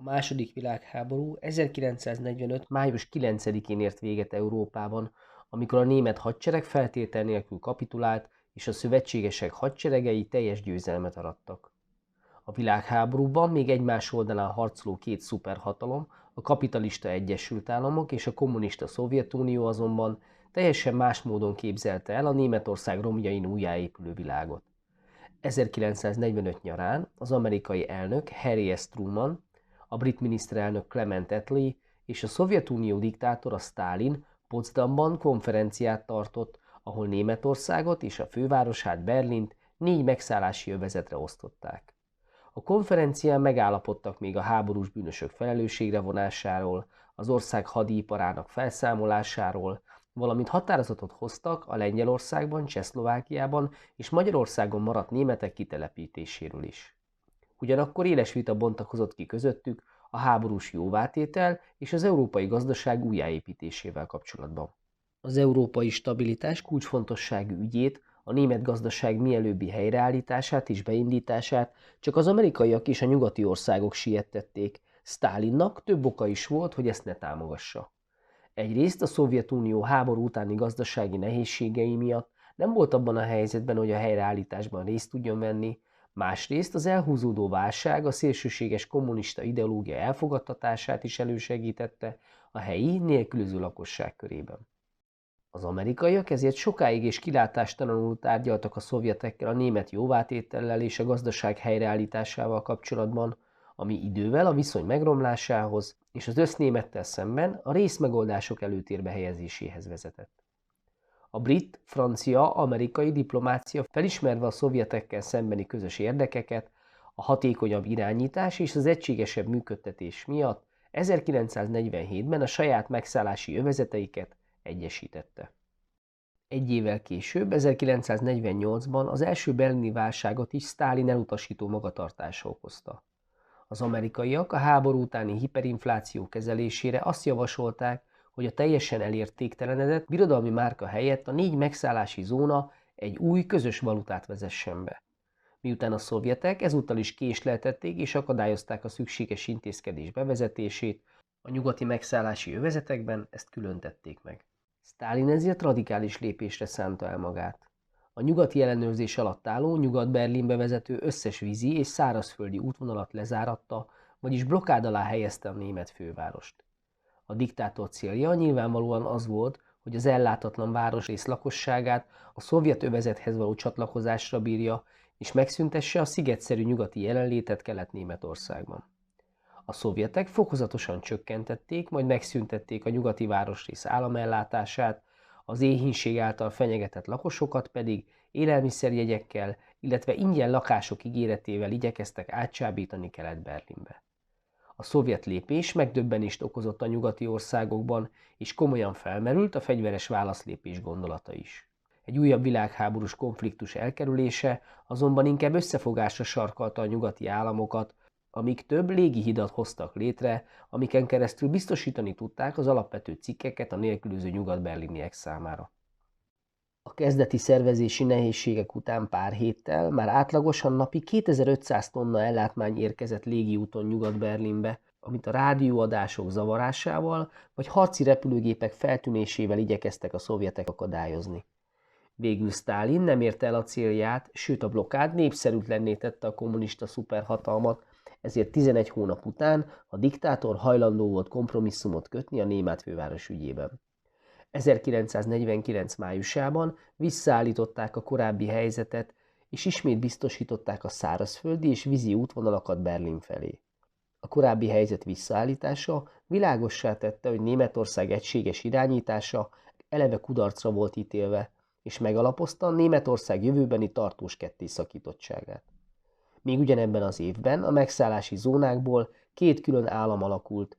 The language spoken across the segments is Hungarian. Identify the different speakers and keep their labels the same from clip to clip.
Speaker 1: A második világháború 1945. május 9-én ért véget Európában, amikor a német hadsereg feltétel nélkül kapitulált, és a szövetségesek hadseregei teljes győzelmet arattak. A világháborúban még egymás oldalán harcoló két szuperhatalom, a kapitalista Egyesült Államok és a kommunista Szovjetunió azonban teljesen más módon képzelte el a Németország romjain újjáépülő világot. 1945 nyarán az amerikai elnök Harry S. Truman, a brit miniszterelnök Clement Attlee és a Szovjetunió diktátora Sztálin Potsdamban konferenciát tartott, ahol Németországot és a fővárosát Berlint 4 megszállási övezetre osztották. A konferencián megállapodtak még a háborús bűnösök felelősségre vonásáról, az ország hadiiparának felszámolásáról, valamint határozatot hoztak a Lengyelországban, Csehszlovákiában és Magyarországon maradt németek kitelepítéséről is. Ugyanakkor éles vita bontakozott ki közöttük a háborús jóvátétel és az európai gazdaság újjáépítésével kapcsolatban. Az európai stabilitás kulcsfontosságú ügyét, a német gazdaság mielőbbi helyreállítását és beindítását csak az amerikaiak és a nyugati országok siettették. Sztálinnak több oka is volt, hogy ezt ne támogassa. Egyrészt a Szovjetunió háború utáni gazdasági nehézségei miatt nem volt abban a helyzetben, hogy a helyreállításban részt tudjon venni, másrészt az elhúzódó válság a szélsőséges kommunista ideológia elfogadtatását is elősegítette a helyi, nélkülöző lakosság körében. Az amerikaiak ezért sokáig és kilátástalanul tárgyaltak a szovjetekkel a német jóvátétellel és a gazdaság helyreállításával kapcsolatban, ami idővel a viszony megromlásához és az össznémettel szemben a részmegoldások előtérbe helyezéséhez vezetett. A brit, francia, amerikai diplomácia felismerve a szovjetekkel szembeni közös érdekeket, a hatékonyabb irányítás és az egységesebb működtetés miatt 1947-ben a saját megszállási övezeteiket egyesítette. Egy évvel később, 1948-ban az első berlini válságot is Sztálin elutasító magatartása okozta. Az amerikaiak a háború utáni hiperinfláció kezelésére azt javasolták, hogy a teljesen elértéktelenedett birodalmi márka helyett a 4 megszállási zóna egy új közös valutát vezessen be. Miután a szovjetek ezúttal is késleltették és akadályozták a szükséges intézkedés bevezetését, a nyugati megszállási övezetekben ezt külön tették meg. Sztálin ezért radikális lépésre szánta el magát. A nyugati ellenőrzés alatt álló Nyugat-Berlinbe vezető összes vízi és szárazföldi útvonalat lezáratta, vagyis blokkád alá helyezte a német fővárost. A diktátor célja nyilvánvalóan az volt, hogy az ellátatlan városrész lakosságát a szovjet övezethez való csatlakozásra bírja, és megszüntesse a szigetszerű nyugati jelenlétet Kelet-Németországban. A szovjetek fokozatosan csökkentették, majd megszüntették a nyugati városrész államellátását, az éhínség által fenyegetett lakosokat pedig élelmiszerjegyekkel, illetve ingyen lakások ígéretével igyekeztek átcsábítani Kelet-Berlinbe. A szovjet lépés megdöbbenést okozott a nyugati országokban, és komolyan felmerült a fegyveres válaszlépés gondolata is. Egy újabb világháborús konfliktus elkerülése azonban inkább összefogásra sarkalta a nyugati államokat, amíg több légihidat hoztak létre, amiken keresztül biztosítani tudták az alapvető cikkeket a nélkülöző nyugat-berliniek számára. A kezdeti szervezési nehézségek után pár héttel már átlagosan napi 2500 tonna ellátmány érkezett légiúton Nyugat-Berlinbe, amit a rádióadások zavarásával vagy harci repülőgépek feltűnésével igyekeztek a szovjetek akadályozni. Végül Sztálin nem érte el a célját, sőt a blokkád népszerűtlenné tette a kommunista szuperhatalmat, ezért 11 hónap után a diktátor hajlandó volt kompromisszumot kötni a német főváros ügyében. 1949. májusában visszaállították a korábbi helyzetet, és ismét biztosították a szárazföldi és vízi útvonalakat Berlin felé. A korábbi helyzet visszaállítása világossá tette, hogy Németország egységes irányítása eleve kudarcra volt ítélve, és megalapozta Németország jövőbeni tartós kettészakítottságát. Még ugyanebben az évben a megszállási zónákból 2 külön állam alakult,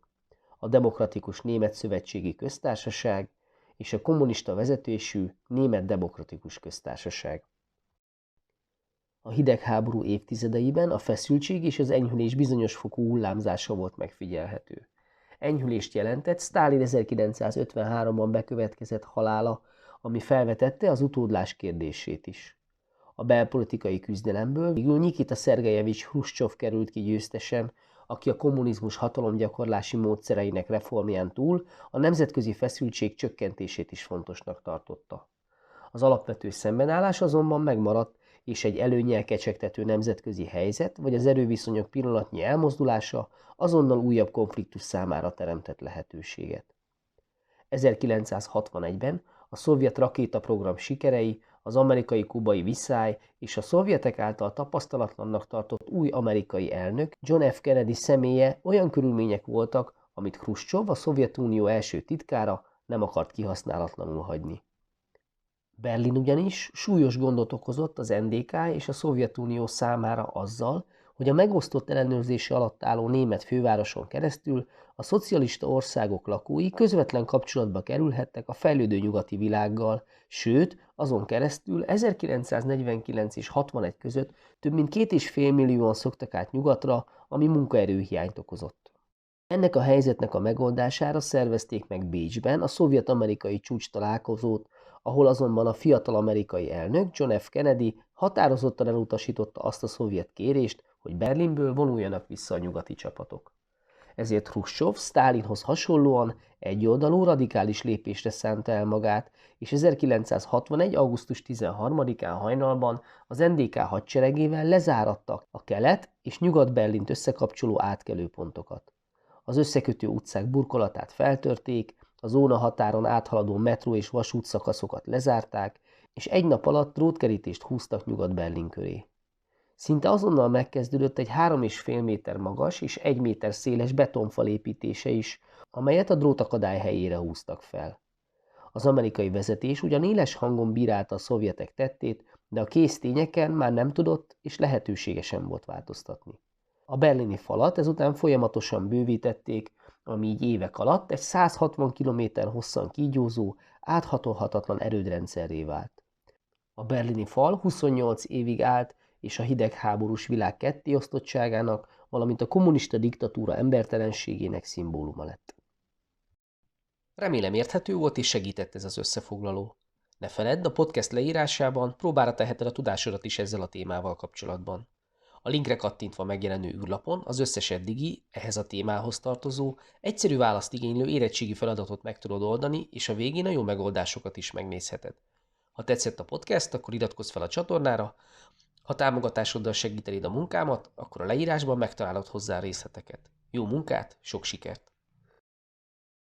Speaker 1: a Demokratikus Német Szövetségi Köztársaság és a kommunista vezetésű Német Demokratikus Köztársaság. A hidegháború évtizedeiben a feszültség és az enyhülés bizonyos fokú hullámzása volt megfigyelhető. Enyhülést jelentett Sztálin 1953-ban bekövetkezett halála, ami felvetette az utódlás kérdését is. A belpolitikai küzdelemből végül Nyikita Szergejevics Hruscsov került ki győztesen, aki a kommunizmus hatalomgyakorlási módszereinek reformján túl a nemzetközi feszültség csökkentését is fontosnak tartotta. Az alapvető szembenállás azonban megmaradt, és egy előnnyel kecsegtető nemzetközi helyzet vagy az erőviszonyok pillanatnyi elmozdulása azonnal újabb konfliktus számára teremtett lehetőséget. 1961-ben a szovjet rakétaprogram sikerei, az amerikai-kubai viszály és a szovjetek által tapasztalatlannak tartott új amerikai elnök, John F. Kennedy személye olyan körülmények voltak, amit Hruscsov, a Szovjetunió első titkára nem akart kihasználatlanul hagyni. Berlin ugyanis súlyos gondot okozott az NDK és a Szovjetunió számára azzal, hogy a megosztott ellenőrzése alatt álló német fővároson keresztül a szocialista országok lakói közvetlen kapcsolatba kerülhettek a fejlődő nyugati világgal, sőt, azon keresztül 1949 és 61 között több mint 2,5 millióan szöktek át nyugatra, ami munkaerőhiányt okozott. Ennek a helyzetnek a megoldására szervezték meg Bécsben a szovjet-amerikai csúcstalálkozót, ahol azonban a fiatal amerikai elnök John F. Kennedy határozottan elutasította azt a szovjet kérést, hogy Berlinből vonuljanak vissza a nyugati csapatok. Ezért Hruscsov Sztálinhoz hasonlóan egyoldalú radikális lépésre szánta el magát, és 1961. augusztus 13-án hajnalban az NDK hadseregével lezárattak a kelet- és nyugat-Berlint összekapcsoló átkelőpontokat. Az összekötő utcák burkolatát feltörték, a zónahatáron áthaladó metró és vasútszakaszokat lezárták, és egy nap alatt drótkerítést húztak Nyugat-Berlin köré. Szinte azonnal megkezdődött egy 3,5 méter magas és 1 méter széles betonfal építése is, amelyet a drótakadály helyére húztak fel. Az amerikai vezetés ugyan éles hangon bírálta a szovjetek tettét, de a kész tényeken már nem tudott és lehetősége sem volt változtatni. A berlini falat ezután folyamatosan bővítették, ami így évek alatt egy 160 km hosszan kígyózó, áthatolhatatlan erődrendszerré vált. A berlini fal 28 évig állt, és a hidegháborús világ kettéosztottságának, valamint a kommunista diktatúra embertelenségének szimbóluma lett. Remélem érthető volt és segített ez az összefoglaló. Ne feledd, a podcast leírásában próbára teheted a tudásodat is ezzel a témával kapcsolatban. A linkre kattintva megjelenő űrlapon az összes eddigi, ehhez a témához tartozó, egyszerű választ igénylő érettségi feladatot meg tudod oldani, és a végén a jó megoldásokat is megnézheted. Ha tetszett a podcast, akkor iratkozz fel a csatornára, ha támogatásoddal segítenéd a munkámat, akkor a leírásban megtalálod hozzá részleteket. Jó munkát, sok sikert!